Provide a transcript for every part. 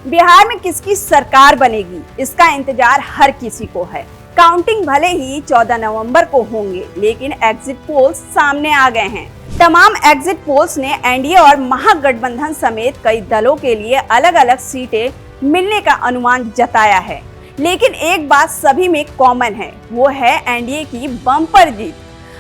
बिहार में किसकी सरकार बनेगी, इसका इंतजार हर किसी को है। काउंटिंग भले ही 14 नवंबर को होंगे, लेकिन एग्जिट पोल्स सामने आ गए हैं। तमाम एग्जिट पोल्स ने एनडीए और महागठबंधन समेत कई दलों के लिए अलग अलग सीटें मिलने का अनुमान जताया है। लेकिन एक बात सभी में कॉमन है, वो है एनडीए की बम्पर जीत।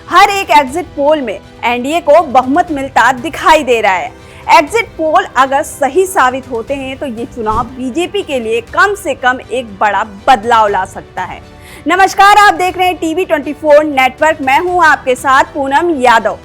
हर एक एग्जिट पोल में एनडीए को बहुमत मिलता दिखाई दे रहा है। एग्जिट पोल अगर सही साबित होते हैं तो ये चुनाव बीजेपी के लिए कम से कम एक बड़ा बदलाव ला सकता है। नमस्कार, आप देख रहे हैं टीवी 24 नेटवर्क। मैं हूं आपके साथ पूनम यादव।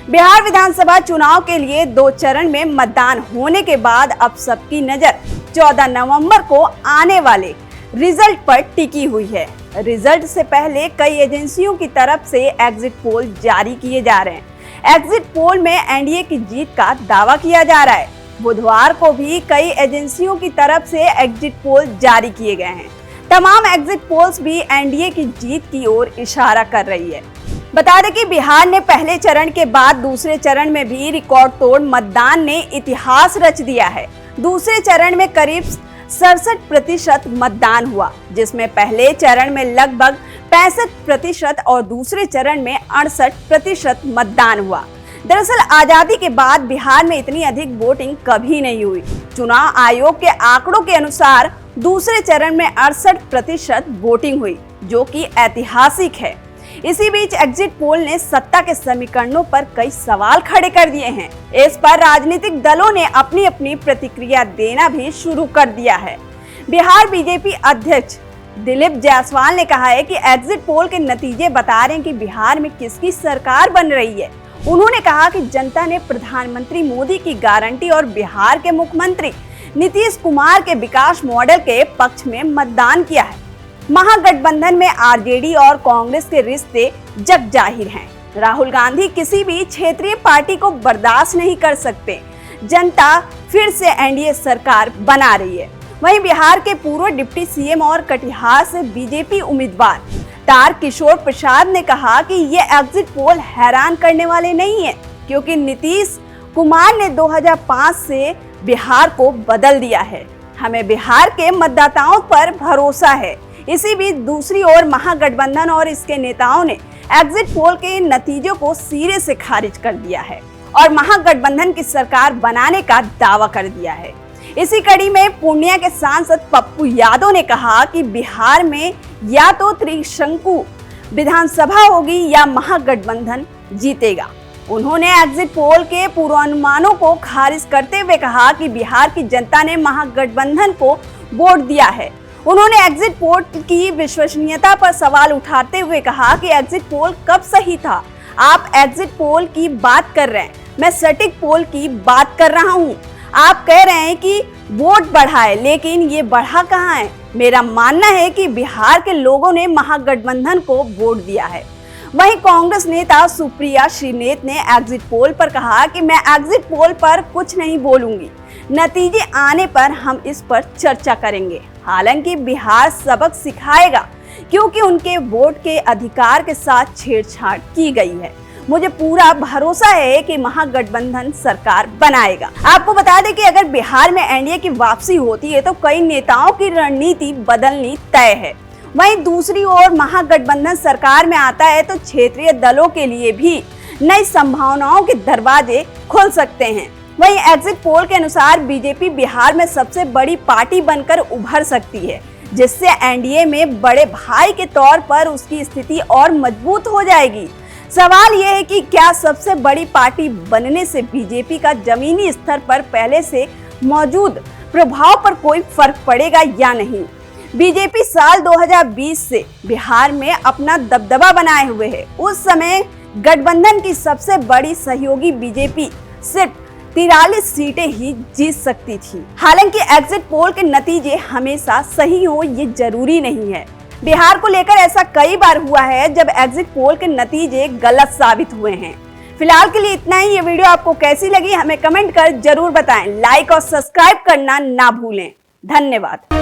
बिहार विधानसभा चुनाव के लिए 2 चरण में मतदान होने के बाद अब सबकी नजर 14 नवंबर को आने वाले रिजल्ट पर टिकी हुई है। रिजल्ट से पहले कई एजेंसियों की तरफ से एग्जिट पोल जारी किए जा रहे हैं। एग्जिट पोल में एनडीए की जीत का दावा किया जा रहा है। बुधवार को भी कई एजेंसियों की तरफ से एग्जिट पोल जारी किए गए हैं। तमाम एग्जिट पोल्स भी एनडीए की जीत की ओर इशारा कर रही है। बता दें कि बिहार ने पहले चरण के बाद दूसरे चरण में भी रिकॉर्ड तोड़ मतदान ने इतिहास रच दिया है। दूसरे चरण में करीब 67% मतदान हुआ, जिसमें पहले चरण में लगभग 65% और दूसरे चरण में 68% मतदान हुआ। दरअसल आजादी के बाद बिहार में इतनी अधिक वोटिंग कभी नहीं हुई। चुनाव आयोग के आंकड़ों के अनुसार दूसरे चरण में 68% वोटिंग हुई, जो कि ऐतिहासिक है। इसी बीच एग्जिट पोल ने सत्ता के समीकरणों पर कई सवाल खड़े कर दिए हैं। इस पर राजनीतिक दलों ने अपनी अपनी प्रतिक्रिया देना भी शुरू कर दिया है। बिहार बीजेपी अध्यक्ष दिलीप जायसवाल ने कहा है कि एग्जिट पोल के नतीजे बता रहे हैं कि बिहार में किसकी सरकार बन रही है। उन्होंने कहा कि जनता ने प्रधानमंत्री मोदी की गारंटी और बिहार के मुख्यमंत्री नीतीश कुमार के विकास मॉडल के पक्ष में मतदान किया है। महागठबंधन में आरजेडी और कांग्रेस के रिश्ते जग जाहिर हैं। राहुल गांधी किसी भी क्षेत्रीय पार्टी को बर्दाश्त नहीं कर सकते। जनता फिर से एनडीए सरकार बना रही है। वहीं बिहार के पूर्व डिप्टी सीएम और कटिहार से बीजेपी उम्मीदवार तारकिशोर प्रसाद ने कहा कि ये एग्जिट पोल हैरान करने वाले नहीं है, क्योंकि नीतीश कुमार ने 2005 से बिहार को बदल दिया है। हमें बिहार के मतदाताओं पर भरोसा है। इसी बीच दूसरी ओर महागठबंधन और इसके नेताओं ने एग्जिट पोल के नतीजों को सिरे से खारिज कर दिया है और महागठबंधन की सरकार बनाने का दावा कर दिया है। इसी कड़ी में पूर्णिया के सांसद पप्पू यादव ने कहा कि बिहार में या तो त्रिशंकु विधानसभा होगी या महागठबंधन जीतेगा। उन्होंने एग्जिट पोल के पूर्वानुमानों को खारिज करते हुए कहा कि बिहार की जनता ने महागठबंधन को वोट दिया है। उन्होंने एग्जिट पोल की विश्वसनीयता पर सवाल उठाते हुए कहा कि एग्जिट पोल कब सही था। आप एग्जिट पोल की बात कर रहे हैं, मैं सटीक पोल की बात कर रहा हूं। आप कह रहे हैं कि वोट बढ़ा है, लेकिन ये बढ़ा कहां है? मेरा मानना है कि बिहार के लोगों ने महागठबंधन को वोट दिया है। वहीं कांग्रेस नेता सुप्रिया श्रीनेत ने एग्जिट पोल पर कहा कि मैं एग्जिट पोल पर कुछ नहीं बोलूंगी, नतीजे आने पर हम इस पर चर्चा करेंगे। हालांकि बिहार सबक सिखाएगा, क्योंकि उनके वोट के अधिकार के साथ छेड़छाड़ की गई है। मुझे पूरा भरोसा है कि महागठबंधन सरकार बनाएगा। आपको बता दें कि अगर बिहार में एनडीए की वापसी होती है तो कई नेताओं की रणनीति बदलनी तय है। वहीं दूसरी ओर महागठबंधन सरकार में आता है तो क्षेत्रीय दलों के लिए भी नई संभावनाओं के दरवाजे खुल सकते हैं। वहीं एग्जिट पोल के अनुसार बीजेपी बिहार में सबसे बड़ी पार्टी बनकर उभर सकती है, जिससे एनडीए में बड़े भाई के तौर पर उसकी स्थिति और मजबूत हो जाएगी। सवाल यह है कि क्या सबसे बड़ी पार्टी बनने से बीजेपी का जमीनी स्तर पर पहले से मौजूद प्रभाव पर कोई फर्क पड़ेगा या नहीं। बीजेपी साल 2020 से बिहार में अपना दबदबा बनाए हुए है। उस समय गठबंधन की सबसे बड़ी सहयोगी बीजेपी सिर्फ 43 सीटें ही जीत सकती थी। हालांकि एग्जिट पोल के नतीजे हमेशा सही हो ये जरूरी नहीं है। बिहार को लेकर ऐसा कई बार हुआ है जब एग्जिट पोल के नतीजे गलत साबित हुए हैं। फिलहाल के लिए इतना ही। ये वीडियो आपको कैसी लगी हमें कमेंट कर जरूर बताएं। लाइक और सब्सक्राइब करना ना भूलें। धन्यवाद।